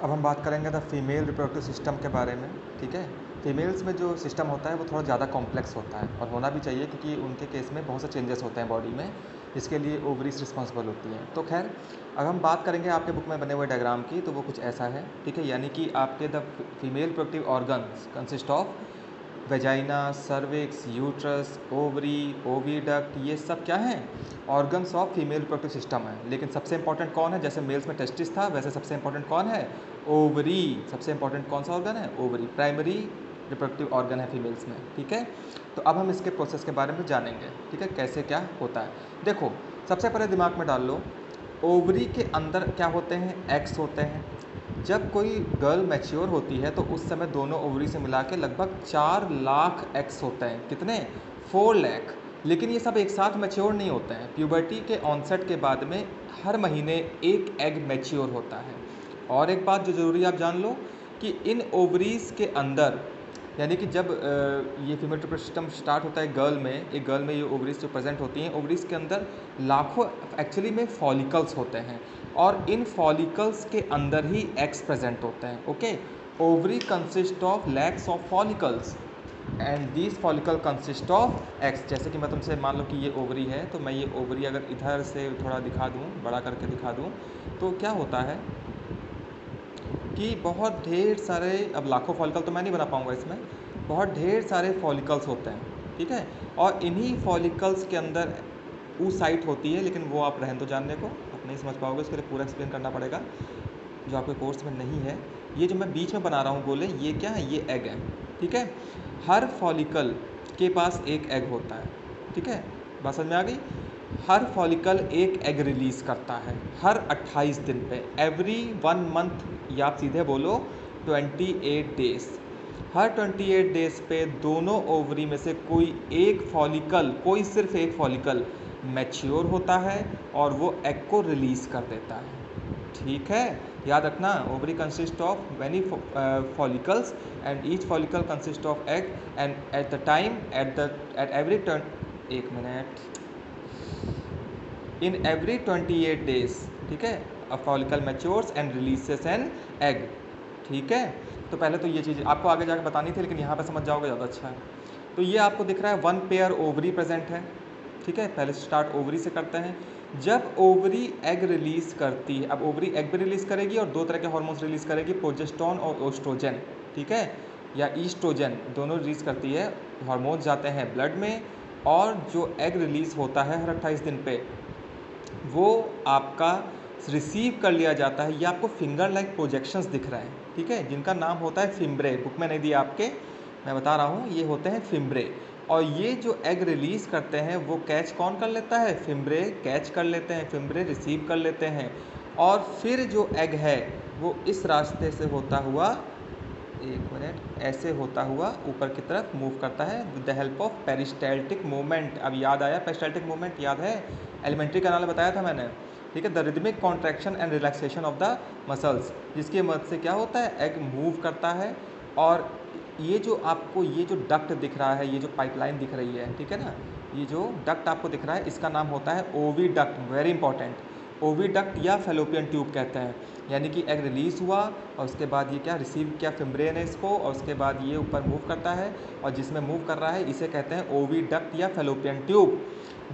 अब हम बात करेंगे द फीमेल रिप्रोडक्टिव सिस्टम के बारे में। ठीक है, फीमेल्स में जो सिस्टम होता है वो थोड़ा ज़्यादा कॉम्प्लेक्स होता है और होना भी चाहिए, क्योंकि उनके केस में बहुत से चेंजेस होते हैं बॉडी में, इसके लिए ओवरीज रिस्पॉन्सिबल होती हैं। तो खैर, अब हम बात करेंगे आपके बुक में बने हुए डायग्राम की, तो वो कुछ ऐसा है। ठीक है, यानी कि आपके the female reproductive organs consist of vagina, cervix, uterus, ovary, oviduct, ये सब क्या हैं? Organs of female reproductive system है। लेकिन सबसे इंपॉर्टेंट कौन है? जैसे मेल्स में टेस्टिस था, वैसे सबसे इंपॉर्टेंट कौन है? ओवरी। सबसे इंपॉर्टेंट कौन सा ऑर्गन है? ओवरी। प्राइमरी रिप्रोडक्टिव ऑर्गन है फीमेल्स में। ठीक है, तो अब हम इसके प्रोसेस के बारे में जानेंगे। ठीक है, कैसे क्या होता है। देखो, सबसे पहले दिमाग में डाल लो, ओवरी के अंदर क्या होते हैं? एग्स होते हैं। जब कोई गर्ल मैच्योर होती है तो उस समय दोनों ओवरी से मिला के लगभग 4 लाख एग्स होते हैं। कितने? 4 लाख। लेकिन ये सब एक साथ मैच्योर नहीं होते हैं। प्यूबर्टी के ऑनसेट के बाद में हर महीने एक एग मैच्योर होता है। और एक बात जो ज़रूरी आप जान लो कि इन ओवरीज के अंदर, यानी कि जब ये फीमेल रिप्रोडक्टिव सिस्टम स्टार्ट होता है गर्ल में, एक गर्ल में ये ओवरीज जो प्रेजेंट होती हैं, ओवरीज के अंदर लाखों एक्चुअली में फॉलिकल्स होते हैं और इन फॉलिकल्स के अंदर ही एग्स प्रेजेंट होते हैं। Okay, ovary consist of lakhs of follicles and this follicle consist of eggs. जैसे कि मैं तुमसे मान लो कि ये ओवरी है, तो मैं ये ओवरी अगर इधर से थोड़ा दिखा दूँ, बड़ा करके दिखा दूँ, तो क्या होता है कि बहुत ढेर सारे, अब लाखों फॉलिकल तो मैं नहीं बना पाऊँगा इसमें, बहुत ढेर सारे फॉलिकल्स होते हैं। ठीक है, और इन्हीं फॉलिकल्स के अंदर oocyte होती है, लेकिन वो आप रहने दो जानने को, आप नहीं समझ पाओगे, उसके लिए पूरा एक्सप्लेन करना पड़ेगा जो आपके कोर्स में नहीं है। ये जो मैं बीच में बना रहा हूँ गोले, ये क्या है? ये एग है। ठीक है, हर फॉलिकल के पास एक एग होता है। ठीक है, बात समझ में आ गई? हर फॉलिकल एक एग रिलीज़ करता है हर 28 दिन पे, एवरी 1 मंथ, या आप सीधे बोलो 28 डेज। हर 28 डेज पे दोनों ओवरी में से कोई एक फॉलिकल, कोई सिर्फ एक फॉलिकल मैच्योर होता है और वो एग को रिलीज़ कर देता है। ठीक है, याद रखना, ovary consist of many follicles and each follicle consist of egg and at the time at every turn, एक मिनट, इन एवरी 28 डेज। ठीक है, a follicle matures and releases an egg. ठीक है, तो पहले तो ये चीज़ आपको आगे जाकर बतानी थी, लेकिन यहाँ पे समझ जाओगे ज़्यादा अच्छा है। तो ये आपको दिख रहा है 1 पेयर ओवरी प्रेजेंट है। ठीक है, पहले स्टार्ट ओवरी से करते हैं। जब ओवरी एग रिलीज़ करती है, अब ओवरी एग भी रिलीज़ करेगी और 2 तरह के हार्मोन्स रिलीज़ करेगी, प्रोजेस्टेरोन और ओस्ट्रोजन। ठीक है, या ईस्ट्रोजन, दोनों रिलीज़ करती है। हार्मोन्स जाते हैं ब्लड में, और जो एग रिलीज़ होता है हर 28 दिन पे, वो आपका रिसीव कर लिया जाता है। ये आपको फिंगर लाइक प्रोजेक्शंस दिख रहे हैं। ठीक है, जिनका नाम होता है फिम्ब्रे। बुक में नहीं दिया आपके, मैं बता रहा हूँ, ये होते हैं फिम्ब्रे। और ये जो एग रिलीज़ करते हैं वो कैच कौन कर लेता है? फिम्ब्रे कैच कर लेते हैं, फिम्ब्रे रिसीव कर लेते हैं। और फिर जो एग है वो इस रास्ते से होता हुआ, एक मिनट, ऐसे होता हुआ ऊपर की तरफ मूव करता है with the help of peristaltic movement. अब याद आया पेरिस्टाल्टिक मूवमेंट? याद है, एलिमेंट्री कैनाल में बताया था मैंने। ठीक है, the rhythmic contraction and relaxation of the muscles, जिसकी मदद से क्या होता है? एग मूव करता है। और ये जो आपको ये जो डक्ट दिख रहा है, ये जो पाइपलाइन दिख रही है, ठीक है ना, ये जो डक्ट आपको दिख रहा है, इसका नाम होता है ओविडक्ट। वेरी इंपॉर्टेंट, ओविडक्ट या फेलोपियन ट्यूब कहते हैं। यानी कि एग रिलीज़ हुआ और उसके बाद ये क्या रिसीव किया फिम्ब्रे ने इसको, और उसके बाद ये ऊपर मूव करता है, और जिसमें मूव कर रहा है इसे कहते हैं ओविडक्ट या फेलोपियन ट्यूब।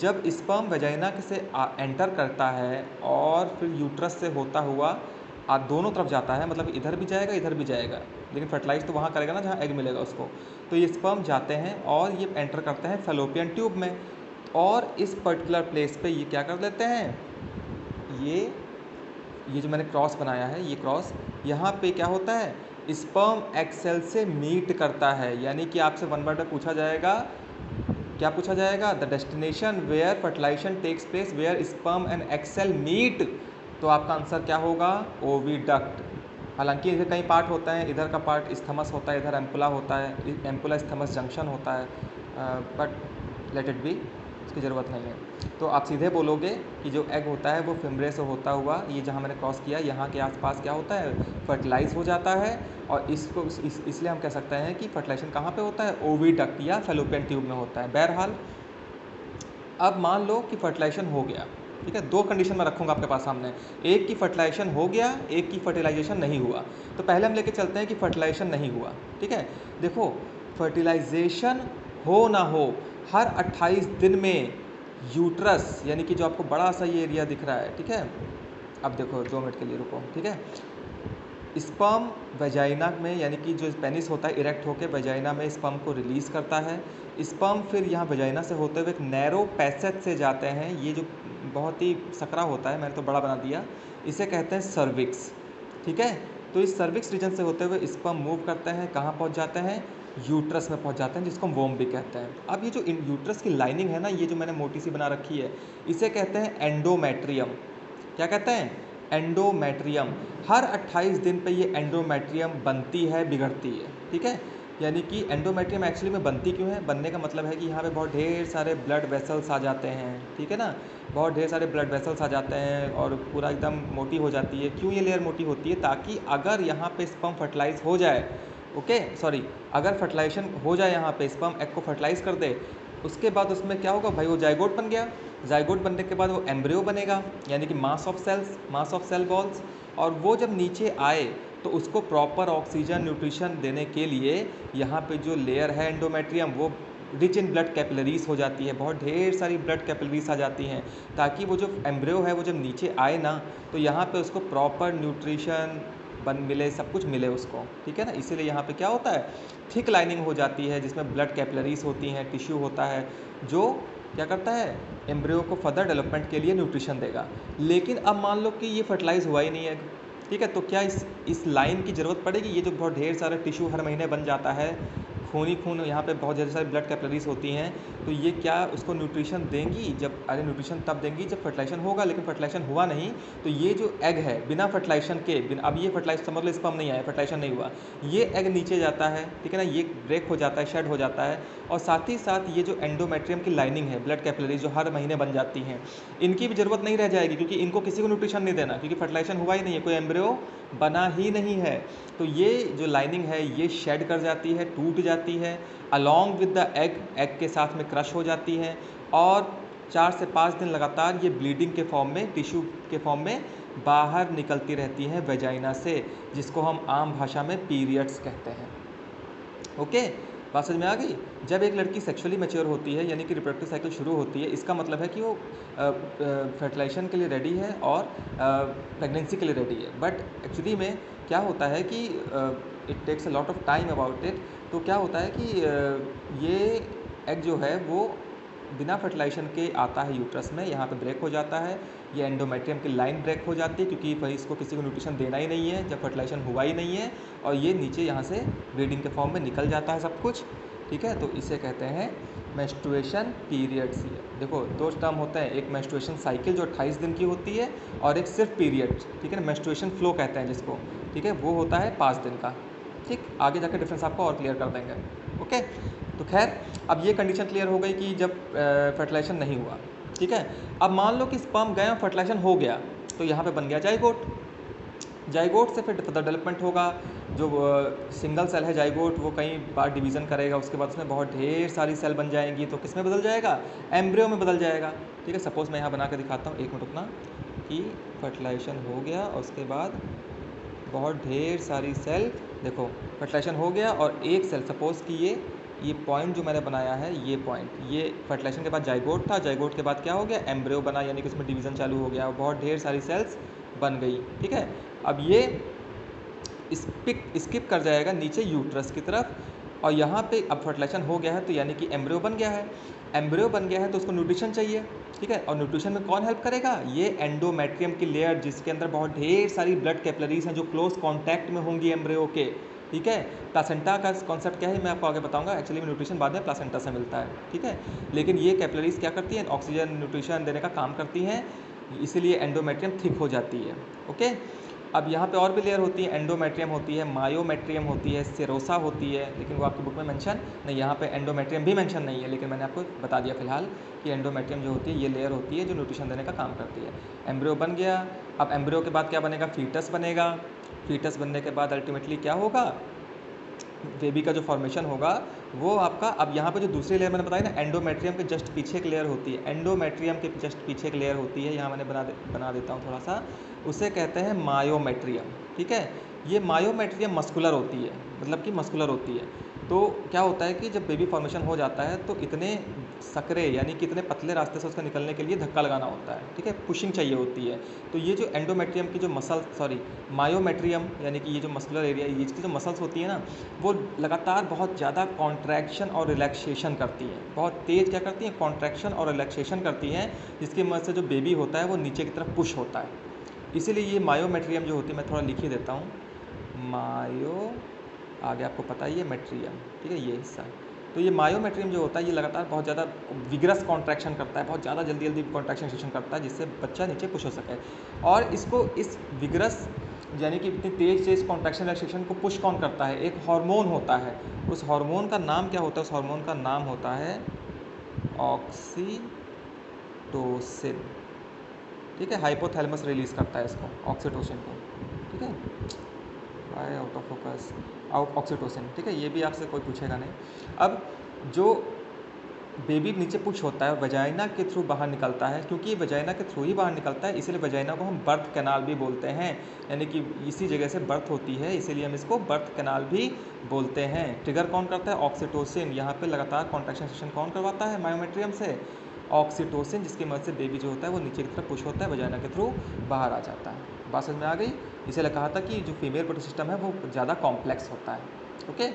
जब स्पर्म वेजाइना से एंटर करता है और फिर यूट्रस से होता हुआ दोनों तरफ जाता है, मतलब इधर भी जाएगा इधर भी जाएगा, लेकिन फर्टिलाइज तो वहाँ करेगा ना जहाँ एग मिलेगा उसको। तो ये स्पर्म जाते हैं और ये एंटर करते हैं फेलोपियन ट्यूब में, और इस पर्टिकुलर प्लेस पे ये क्या कर लेते हैं? ये जो मैंने क्रॉस बनाया है, ये क्रॉस यहाँ पे क्या होता है? स्पर्म एग सेल से मीट करता है। यानी कि आपसे 1 वर्ड में पूछा जाएगा, क्या पूछा जाएगा? The destination where fertilization takes place where sperm and egg cell meet. तो आपका आंसर क्या होगा? ओविडक्ट। हालांकि इधर कई पार्ट होता है, इधर का पार्ट स्थमस होता है, इधर एम्पुला होता है, एम्पुला स्थमस जंक्शन होता है, बट लेट इट बी, इसकी ज़रूरत नहीं है। तो आप सीधे बोलोगे कि जो एग होता है वो फिम्ब्रे से होता हुआ, ये जहाँ मैंने क्रॉस किया यहाँ के आसपास क्या होता है? फर्टिलाइज हो जाता है। और इसको इसलिए हम कह सकते हैं कि फर्टिलाइजेशन कहाँ पे होता है? ओविडक्ट या फेलोपियन ट्यूब में होता है। बहरहाल, अब मान लो कि फर्टिलाइजेशन हो गया, ठीक है, 2 कंडीशन मैं रखूँगा आपके पास सामने, एक की फर्टिलाइजेशन हो गया, एक की फर्टिलाइजेशन नहीं हुआ। तो पहले हम लेके चलते हैं कि फर्टिलाइजेशन नहीं हुआ। ठीक है, देखो फर्टिलाइजेशन हो ना हो, हर 28 दिन में यूट्रस यानी कि जो आपको बड़ा सा ये एरिया दिख रहा है, ठीक है, अब देखो 2 मिनट के लिए रुको, ठीक है, स्पर्म वेजाइना में यानी कि जो पेनिस होता है इरेक्ट होकर वेजाइना में स्पर्म को रिलीज़ करता है। स्पर्म फिर यहाँ वेजाइना से होते हुए एक नैरो पैसेज से जाते हैं, ये जो बहुत ही सकरा होता है, मैंने तो बड़ा बना दिया, इसे कहते हैं सर्विक्स। ठीक है, तो इस सर्विक्स रीजन से होते हुए स्पर्म मूव करते हैं, कहाँ पहुँच जाते हैं, यूट्रस में पहुँच जाते हैं, जिसको हम वोम भी कहते हैं। अब ये जो यूट्रस की लाइनिंग है ना, ये जो मैंने मोटी सी बना रखी है, इसे कहते हैं एंडोमेट्रियम। क्या कहते हैं, एंडोमेट्रियम। हर 28 दिन पे ये एंडोमेट्रियम बनती है, बिगड़ती है। ठीक है, यानी कि एंडोमेट्रियम एक्चुअली में बनती क्यों है, बनने का मतलब है कि यहाँ पे बहुत ढेर सारे ब्लड वेसल्स आ जाते हैं। ठीक है ना, बहुत ढेर सारे ब्लड वेसल्स आ जाते हैं और पूरा एकदम मोटी हो जाती है। क्यों ये लेयर मोटी होती है, ताकि अगर यहाँ पे स्पर्म फर्टिलाइज हो जाए, ओके सॉरी, अगर फर्टिलाइजेशन हो जाए यहाँ पे, स्पर्म एग को फर्टिलाइज कर दे, उसके बाद उसमें क्या होगा भाई, वो जाइगोट बन गया। जाइगोट बनने के बाद वो एम्ब्रियो बनेगा, यानी कि mass of cells, mass of cell balls. और वो जब नीचे आए तो उसको प्रॉपर ऑक्सीजन न्यूट्रिशन देने के लिए यहाँ पे जो लेयर है एंडोमेट्रियम, वो रिच इन ब्लड कैपिलरीज हो जाती है, बहुत ढेर सारी ब्लड कैपिलरीज आ जाती हैं, ताकि वो जो एम्ब्रियो है वो जब नीचे आए ना, तो यहाँ पे उसको प्रॉपर न्यूट्रिशन मिले, सब कुछ मिले उसको। ठीक है ना, इसीलिए यहाँ पे क्या होता है, थिक लाइनिंग हो जाती है, जिसमें ब्लड कैपिलरीज होती हैं, टिश्यू होता है, जो क्या करता है, एम्ब्रियो को फर्दर डेवलपमेंट के लिए न्यूट्रिशन देगा। लेकिन अब मान लो कि ये फर्टिलाइज हुआ ही नहीं है, ठीक है, तो क्या इस लाइन की ज़रूरत पड़ेगी, ये जो बहुत ढेर सारा टिश्यू हर महीने बन जाता है, खून ही खून, यहाँ पे बहुत ढेर सारी ब्लड कैपिलरीज होती हैं, तो ये क्या उसको न्यूट्रिशन देंगी, जब, अरे न्यूट्रिशन तब देंगी जब फर्टिलाइजेशन होगा, लेकिन फर्टिलाइजेशन हुआ नहीं, तो ये जो एग है बिना फर्टिलाइजेशन के, अब ये फर्टिलाइज समझ लो, स्पर्म नहीं आया, फर्टिलाइजेशन नहीं हुआ, ये एग नीचे जाता है, ठीक है ना, ये ब्रेक हो जाता है, शेड हो जाता है, और साथ ही साथ ये जो एंडोमेट्रियम की लाइनिंग है, ब्लड कैपिलरीज जो हर महीने बन जाती हैं, इनकी भी ज़रूरत नहीं रह जाएगी, क्योंकि इनको किसी को न्यूट्रिशन नहीं देना, क्योंकि फर्टिलाइजेशन हुआ ही नहीं है, कोई एम्ब्रियो बना ही नहीं है। तो ये जो लाइनिंग है ये शेड कर जाती है, टूट जाती है, along with the egg, egg के साथ में क्रश हो जाती है, और 4 से 5 दिन लगातार ये ब्लीडिंग के फॉर्म में, टिश्यू के फॉर्म में बाहर निकलती रहती हैं वेजाइना से, जिसको हम आम भाषा में पीरियड्स कहते हैं। ओके, बात समझ में आ गई। जब एक लड़की सेक्सुअली मैच्योर होती है, यानी कि रिप्रोडक्टिव साइकिल शुरू होती है, इसका मतलब है कि वो फर्टिलाइजेशन के लिए रेडी है और प्रेगनेंसी के लिए रेडी है। बट एक्चुअली में क्या होता है कि it takes a lot of time about it. तो क्या होता है कि ये एग जो है वो बिना फर्टिलाइजेशन के आता है यूट्रस में, यहाँ पे ब्रेक हो जाता है, ये एंडोमेट्रियम की लाइन ब्रेक हो जाती है, क्योंकि भाई इसको किसी को न्यूट्रिशन देना ही नहीं है जब फर्टिलाइजेशन हुआ ही नहीं है, और ये नीचे यहाँ से ब्लीडिंग के फॉर्म में निकल जाता है सब कुछ। ठीक है, तो इसे कहते हैं मेंस्ट्रुएशन पीरियड्स। देखो 2 टर्म होते हैं, एक मेंस्ट्रुएशन साइकिल जो 28 दिन की होती है, और एक सिर्फ पीरियड, ठीक है ना, मेंस्ट्रुएशन फ्लो कहते हैं जिसको, ठीक है, वो होता है 5 दिन का। ठीक, आगे जाकर डिफरेंस आपको और क्लियर कर देंगे। ओके, तो खैर अब ये कंडीशन क्लियर हो गई कि जब फर्टिलाइजेशन नहीं हुआ। ठीक है, अब मान लो कि स्पर्म गए और फर्टिलाइजेशन हो गया, तो यहाँ पे बन गया जाइगोट। जाइगोट से फिर फर्दर डेवलपमेंट होगा, जो सिंगल सेल है जाइगोट, वो कई बार डिवीज़न करेगा, उसके बाद उसमें बहुत ढेर सारी सेल बन जाएंगी, तो किस में बदल जाएगा, एम्ब्रियो में बदल जाएगा। ठीक है, सपोज़ मैं यहाँ बना के दिखाता हूँ, एक मिनट रुकना, कि फर्टिलाइजेशन हो गया और उसके बाद बहुत ढेर सारी सेल, देखो फर्टिलाइजेशन हो गया और एक सेल, सपोज़ कि ये पॉइंट जो मैंने बनाया है, ये पॉइंट, ये फर्टिलाइजेशन के बाद जाइगोट था, जाइगोट के बाद क्या हो गया, एम्ब्रियो बना, यानी कि उसमें डिवीज़न चालू हो गया और बहुत ढेर सारी सेल्स बन गई। ठीक है, अब ये स्किप कर जाएगा नीचे यूट्रस की तरफ, और यहाँ पे अब फर्टिलाइजेशन हो गया है, तो यानी कि एम्ब्रियो बन गया है। एम्ब्रियो बन गया है तो उसको न्यूट्रिशन चाहिए। ठीक है, और न्यूट्रिशन में कौन हेल्प करेगा, ये एंडोमेट्रियम की लेयर, जिसके अंदर बहुत ढेर सारी ब्लड कैपिलरीज हैं जो क्लोज कॉन्टैक्ट में होंगी एम्ब्रियो के। ठीक है, प्लासेंटा का कॉन्सेप्ट क्या है मैं आपको आगे बताऊंगा, एक्चुअली में न्यूट्रिशन बाद में प्लासेंटा से मिलता है। ठीक है, लेकिन ये कैपिलरीज क्या करती हैं, ऑक्सीजन न्यूट्रिशन देने का काम करती हैं, इसीलिए एंडोमेट्रियम थिक हो जाती है। ओके, अब यहाँ पे और भी लेयर होती है, एंडोमेट्रियम होती है, मायोमेट्रियम होती है, सेरोसा होती है, लेकिन वो आपकी बुक में मेंशन नहीं, यहाँ पे एंडोमेट्रियम भी मेंशन नहीं है, लेकिन मैंने आपको बता दिया फिलहाल कि एंडोमेट्रियम जो होती है ये लेयर होती है जो न्यूट्रिशन देने का काम करती है। एम्ब्रियो बन गया, अब एम्ब्रियो के बाद क्या बनेगा, फीटस बनेगा। फीटस बनने के बाद अल्टीमेटली क्या होगा, बेबी का जो फॉर्मेशन होगा वो आपका, अब यहाँ पे जो दूसरी लेयर मैंने बताई ना, एंडोमेट्रियम के जस्ट पीछे एक लेयर होती है, एंडोमेट्रियम के जस्ट पीछे एक लेयर होती है, यहाँ मैंने बना देता हूँ थोड़ा सा, उसे कहते हैं मायोमेट्रियम। ठीक है, ये मायोमेट्रियम मस्कुलर होती है, मतलब कि मस्कुलर होती है। तो क्या होता है कि जब बेबी फॉर्मेशन हो जाता है तो इतने सकरे यानी कि इतने पतले रास्ते से उसका निकलने के लिए धक्का लगाना होता है। ठीक है, पुशिंग चाहिए होती है। तो ये जो एंडोमेट्रियम की जो मायोमेट्रियम यानी कि ये जो मस्कुलर एरिया, ये इसकी जो मसल्स होती है ना, वो लगातार बहुत ज़्यादा कॉन्ट्रैक्शन और रिलैक्सेशन करती हैं, बहुत तेज़ क्या करती हैं, कॉन्ट्रैक्शन और रिलैक्सेशन करती हैं, जिसकी मदद से जो बेबी होता है वो नीचे की तरफ पुश होता है। इसीलिए ये मायोमेट्रियम जो होती है, मैं थोड़ा लिख ही देता हूँ, मायो, आगे आपको पता ही है मेट्रियम। ठीक है, ये हिस्सा। तो ये मायोमेट्रियम जो होता है ये लगातार बहुत ज़्यादा विग्रस कॉन्ट्रैक्शन करता है, बहुत ज़्यादा जल्दी जल्दी कॉन्ट्रैक्शन सेशन करता है, जिससे बच्चा नीचे पुश हो सके। और इसको इस विग्रस यानी कि इतनी तेज कॉन्ट्रैक्शन रिलैक्सेशन को पुश कौन करता है, एक हार्मोन होता है। उस हार्मोन का नाम क्या होता है, उस हार्मोन का नाम होता है ऑक्सीटोसिन। ठीक है, हाइपोथैलेमस रिलीज़ करता है इसको, ऑक्सीटोसिन को। ठीक है, bye out of focus, oxytocin. ठीक है, ये भी आपसे कोई पूछेगा नहीं। अब जो बेबी नीचे पुश होता है, वजाइना के थ्रू बाहर निकलता है, क्योंकि वजाइना के थ्रू ही बाहर निकलता है, इसलिए वजाइना को हम बर्थ कैनाल भी बोलते हैं, यानी कि इसी जगह से बर्थ होती है, इसीलिए हम इसको बर्थ कैनाल भी बोलते हैं। ट्रिगर कौन करता है, ऑक्सीटोसिन। यहाँ पे लगातार कॉन्ट्रैक्शन सेशन कौन करवाता है मायोमेट्रियम से, ऑक्सीटोसिन, जिसकी मदद से बेबी जो होता है वो नीचे की तरफ पुश होता है, वजाइना के थ्रू बाहर आ जाता है। बात समझ में आ गई। इसीलिए कहा था कि जो फीमेल रिप्रोडक्टिव सिस्टम है वो ज़्यादा कॉम्प्लेक्स होता है। ओके,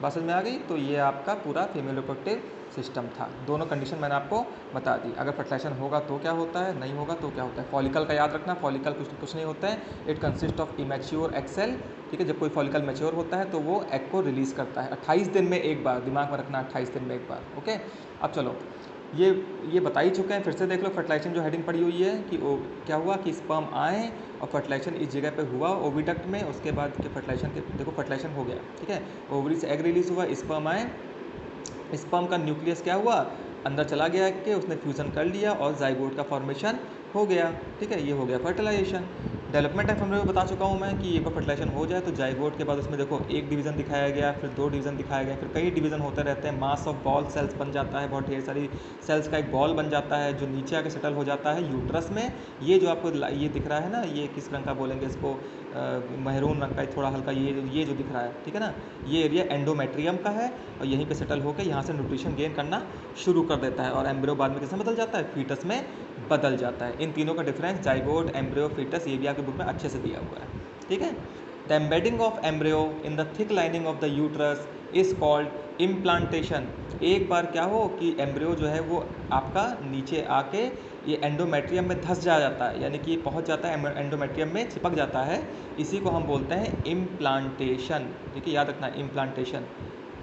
बात समझ में आ गई। तो ये आपका पूरा फीमेल रिप्रोडक्टिव सिस्टम था। दोनों कंडीशन मैंने आपको बता दी। अगर फर्टिलाइजेशन होगा तो क्या होता है, नहीं होगा तो क्या होता है। फॉलिकल का याद रखना, फॉलिकल कुछ नहीं होता है, it consist of immature egg cell. ठीक है, जब कोई फॉलिकल मैच्योर होता है तो वो एग को रिलीज़ करता है 28 दिन में एक बार, दिमाग में रखना 28 दिन में एक बार। ओके, अब चलो ये बता ही चुके हैं, फिर से देख लो। फर्टिलाइजेशन जो हेडिंग पड़ी हुई है कि क्या हुआ कि स्पर्म आए और फर्टिलाइजेशन इस जगह पे हुआ ओविडक्ट में, उसके बाद के फर्टिलाइजेशन के देखो फर्टिलाइजेशन हो गया। ठीक है, ओवरी से एग रिलीज़ हुआ, स्पर्म आए, स्पर्म का न्यूक्लियस क्या हुआ, अंदर चला गया एग के, उसने फ्यूज़न कर लिया और जाइगोट का फॉर्मेशन हो गया। ठीक है, ये हो गया फर्टिलाइजेशन। डेवलपमेंट ऑफ एम्ब्रियो बता चुका हूँ मैं कि एक बार फर्टिलाइजेशन हो जाए तो जाइगोट के बाद उसमें देखो एक डिवीज़न दिखाया गया, फिर 2 डिवीज़न दिखाया गया, फिर कई डिवीज़न होते रहते हैं, मास ऑफ बॉल सेल्स बन जाता है, बहुत ढेर सारी सेल्स का एक बॉल बन जाता है जो नीचे आके सेटल हो जाता है यूट्रस में। ये जो आपको ये दिख रहा है ना, ये किस रंग का बोलेंगे इसको, महरून रंग का, थोड़ा हल्का ये जो दिख रहा है, ठीक है ना, ये एरिया एंडोमेट्रियम का है और यहीं पे सेटल होकर यहाँ से न्यूट्रिशन गेन करना शुरू कर देता है और एम्ब्रियो बाद में किसमें बदल जाता है, फीटस में बदल जाता है। इन तीनों का डिफरेंस जाइगोट, एम्ब्रियो, फीटस, ये भी आपके बुक में अच्छे से दिया हुआ है। ठीक है, the embedding of embryo in the thick lining of the uterus is called implantation. एक बार क्या हो कि एम्ब्रियो जो है वो आपका नीचे आके ये एंडोमेट्रियम में धस जाता है, यानी कि पहुंच जाता है एंडोमेट्रियम में, चिपक जाता है, इसी को हम बोलते हैं इम्प्लांटेशन। ठीक है, याद रखना इम्प्लांटेशन,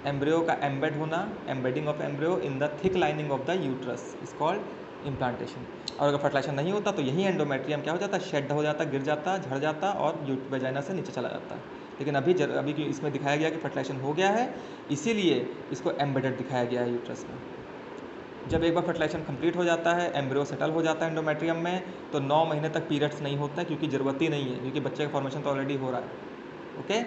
एम्ब्रियो का एम्बेड होना, embedding of embryo in the thick lining of the uterus is called implantation. और अगर फर्टिलाइजेशन नहीं होता तो यही एंडोमेट्रियम क्या हो जाता है, शेड हो जाता, गिर जाता, झड़ जाता और वेजाइना से नीचे चला जाता है। लेकिन अभी की इसमें दिखाया गया कि फर्टिलाइजेशन हो गया है, इसीलिए इसको एम्बेडेड दिखाया गया है यूट्रस में। जब एक बार फर्टिलाइजेशन कंप्लीट हो जाता है, एम्ब्रियो सेटल हो जाता है एंडोमेट्रियम में, तो 9 महीने तक पीरियड्स नहीं होता है, क्योंकि ज़रूरत ही नहीं है, क्योंकि बच्चे का फॉर्मेशन तो ऑलरेडी हो रहा है। ओके।